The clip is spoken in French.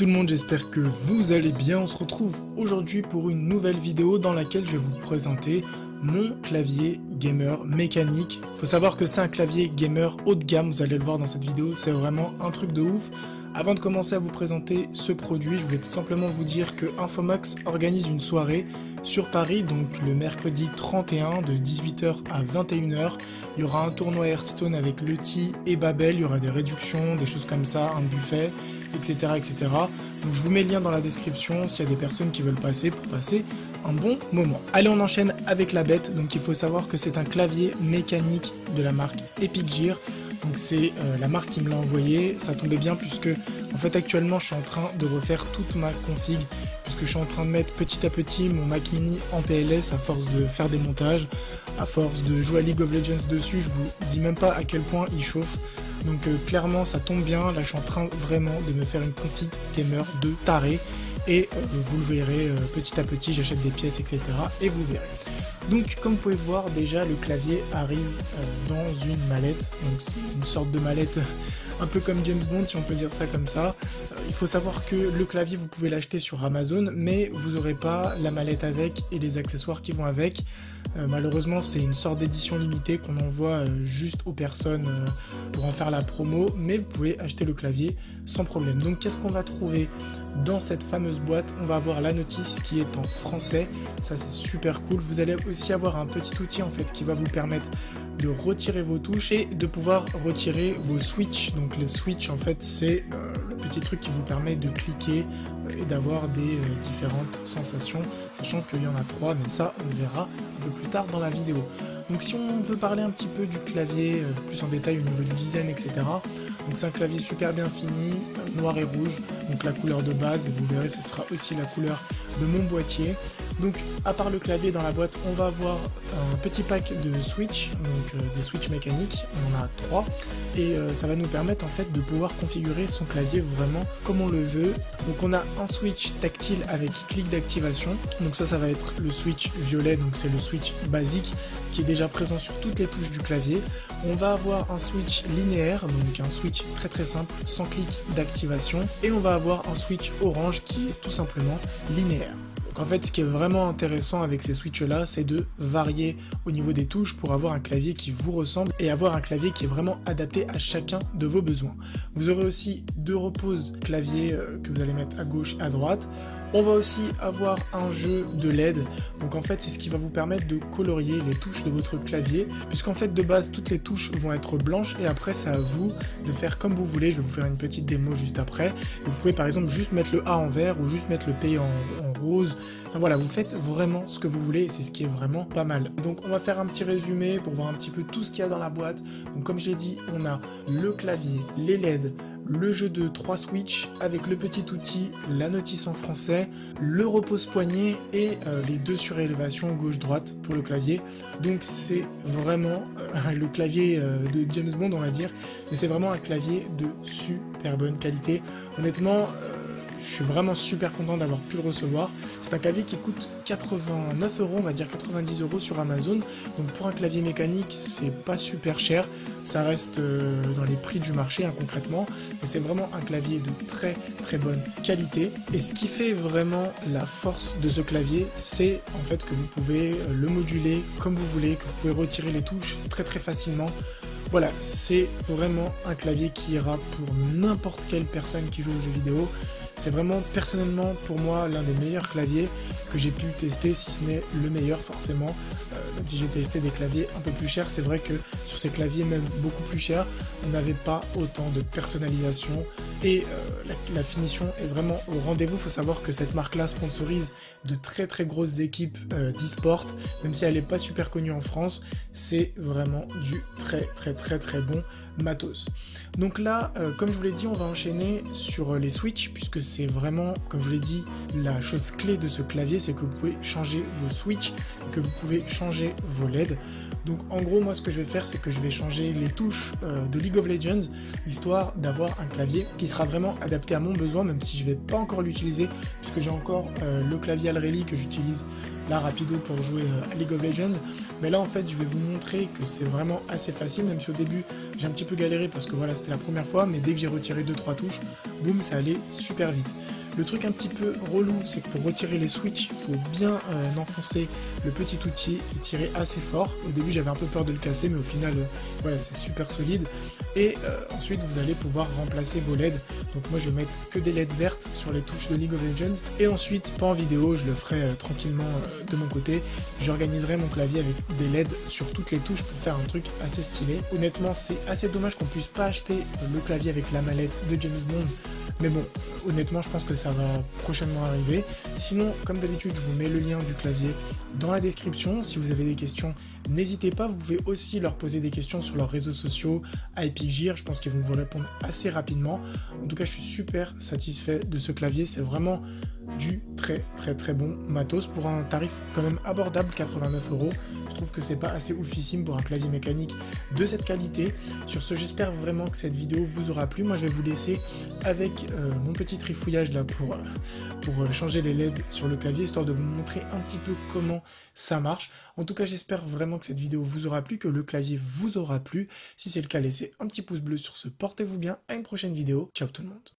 tout le monde, j'espère que vous allez bien. On se retrouve aujourd'hui pour une nouvelle vidéo dans laquelle je vais vous présenter mon clavier gamer mécanique. Faut savoir que c'est un clavier gamer haut de gamme, vous allez le voir dans cette vidéo, c'est vraiment un truc de ouf. Avant de commencer à vous présenter ce produit, je voulais tout simplement vous dire que Infomox organise une soirée sur Paris, donc le mercredi 31 de 18 h à 21 h. Il y aura un tournoi Hearthstone avec Leti et Babel, il y aura des réductions, des choses comme ça, un buffet, etc. etc. Donc je vous mets le lien dans la description s'il y a des personnes qui veulent passer pour passer un bon moment. Allez, on enchaîne avec la bête. Donc il faut savoir que c'est un clavier mécanique de la marque Epic Gear. Donc c'est la marque qui me l'a envoyé, ça tombait bien puisque en fait actuellement je suis en train de refaire toute ma config, puisque je suis en train de mettre petit à petit mon Mac Mini en PLS à force de faire des montages, à force de jouer à League of Legends dessus, je vous dis même pas à quel point il chauffe. Donc clairement ça tombe bien, là je suis en train vraiment de me faire une config gamer de taré et vous le verrez petit à petit, j'achète des pièces etc. et vous verrez. Donc comme vous pouvez voir déjà le clavier arrive dans une mallette, donc c'est une sorte de mallette un peu comme James Bond si on peut dire ça comme ça. Il faut savoir que le clavier vous pouvez l'acheter sur Amazon mais vous n'aurez pas la mallette avec et les accessoires qui vont avec. Malheureusement c'est une sorte d'édition limitée qu'on envoie juste aux personnes pour en faire la promo, mais vous pouvez acheter le clavier sans problème. Donc qu'est-ce qu'on va trouver dans cette fameuse boîte? On va avoir la notice qui est en français, ça c'est super cool. Vous allez aussi avoir un petit outil en fait qui va vous permettre de retirer vos touches et de pouvoir retirer vos switches. Donc les switches en fait c'est le petit truc qui vous permet de cliquer et d'avoir des différentes sensations, sachant qu'il y en a 3, mais ça on verra un peu plus tard dans la vidéo. Donc si on veut parler un petit peu du clavier plus en détail au niveau du design etc. Donc c'est un clavier super bien fini, noir et rouge, donc la couleur de base, vous verrez ce sera aussi la couleur de mon boîtier. Donc à part le clavier dans la boîte, on va avoir un petit pack de switch, donc des switches mécaniques, on en a 3, et ça va nous permettre en fait de pouvoir configurer son clavier vraiment comme on le veut. Donc on a un switch tactile avec clic d'activation, donc ça va être le switch violet, donc c'est le switch basique qui est déjà présent sur toutes les touches du clavier. On va avoir un switch linéaire, donc un switch très simple, sans clic d'activation, et on va avoir un switch orange qui est tout simplement linéaire. Donc en fait ce qui est vraiment intéressant avec ces switches là, c'est de varier au niveau des touches pour avoir un clavier qui vous ressemble et avoir un clavier qui est vraiment adapté à chacun de vos besoins. Vous aurez aussi 2 reposes clavier que vous allez mettre à gauche et à droite. On va aussi avoir un jeu de LED, donc en fait c'est ce qui va vous permettre de colorier les touches de votre clavier, puisqu'en fait de base toutes les touches vont être blanches et après c'est à vous de faire comme vous voulez. Je vais vous faire une petite démo juste après. Vous pouvez par exemple juste mettre le A en vert ou juste mettre le P en rose. Enfin, voilà, vous faites vraiment ce que vous voulez et c'est ce qui est vraiment pas mal. Donc on va faire un petit résumé pour voir un petit peu tout ce qu'il y a dans la boîte. Donc comme j'ai dit, on a le clavier, les LED, le jeu de 3 switches avec le petit outil, la notice en français, le repose-poignet et les 2 surélévations gauche-droite pour le clavier. Donc c'est vraiment le clavier de James Bond on va dire, mais c'est vraiment un clavier de super bonne qualité. Honnêtement, je suis vraiment super content d'avoir pu le recevoir. C'est un clavier qui coûte 89 €, on va dire 90 € sur Amazon. Donc pour un clavier mécanique, c'est pas super cher. Ça reste dans les prix du marché concrètement. Mais c'est vraiment un clavier de très bonne qualité. Et ce qui fait vraiment la force de ce clavier, c'est en fait que vous pouvez le moduler comme vous voulez, que vous pouvez retirer les touches très facilement. Voilà, c'est vraiment un clavier qui ira pour n'importe quelle personne qui joue aux jeux vidéo. C'est vraiment personnellement pour moi l'un des meilleurs claviers que j'ai pu tester, si ce n'est le meilleur forcément. Même si j'ai testé des claviers un peu plus chers, c'est vrai que sur ces claviers même beaucoup plus chers, on n'avait pas autant de personnalisation et la finition est vraiment au rendez-vous. Il faut savoir que cette marque-là sponsorise de très grosses équipes d'e-sport, même si elle n'est pas super connue en France, c'est vraiment du très bon matos. Donc là, comme je vous l'ai dit, on va enchaîner sur les switches, puisque c'est vraiment, comme je vous l'ai dit, la chose clé de ce clavier, c'est que vous pouvez changer vos switches, et que vous pouvez changer vos LED. Donc en gros, moi ce que je vais faire, c'est que je vais changer les touches de League of Legends, histoire d'avoir un clavier qui sera vraiment adapté à mon besoin, même si je ne vais pas encore l'utiliser, puisque j'ai encore le clavier Alreli que j'utilise là rapido pour jouer à League of Legends. Mais là en fait je vais vous montrer que c'est vraiment assez facile, même si au début j'ai un petit peu galéré parce que voilà c'était la première fois, mais dès que j'ai retiré 2-3 touches, boum, ça allait super vite. Le truc un petit peu relou, c'est que pour retirer les switches, il faut bien enfoncer le petit outil et tirer assez fort. Au début j'avais un peu peur de le casser, mais au final voilà, c'est super solide. Et ensuite vous allez pouvoir remplacer vos LED. Donc moi je vais mettre que des LED vertes sur les touches de League of Legends. Et ensuite, pas en vidéo, je le ferai tranquillement de mon côté. J'organiserai mon clavier avec des LED sur toutes les touches pour faire un truc assez stylé. Honnêtement, c'est assez dommage qu'on puisse pas acheter le clavier avec la mallette de James Bond. Mais bon, honnêtement, je pense que ça va prochainement arriver. Sinon, comme d'habitude, je vous mets le lien du clavier dans la description. Si vous avez des questions, n'hésitez pas. Vous pouvez aussi leur poser des questions sur leurs réseaux sociaux, à Epic Gear. Je pense qu'ils vont vous répondre assez rapidement. En tout cas, je suis super satisfait de ce clavier. C'est vraiment du très bon matos pour un tarif quand même abordable, 89 €. Je trouve que c'est pas assez oufissime pour un clavier mécanique de cette qualité. Sur ce, j'espère vraiment que cette vidéo vous aura plu. Moi je vais vous laisser avec mon petit trifouillage là pour changer les LED sur le clavier, histoire de vous montrer un petit peu comment ça marche. En tout cas, j'espère vraiment que cette vidéo vous aura plu, que le clavier vous aura plu. Si c'est le cas, laissez un petit pouce bleu sur ce. Portez-vous bien, à une prochaine vidéo. Ciao tout le monde.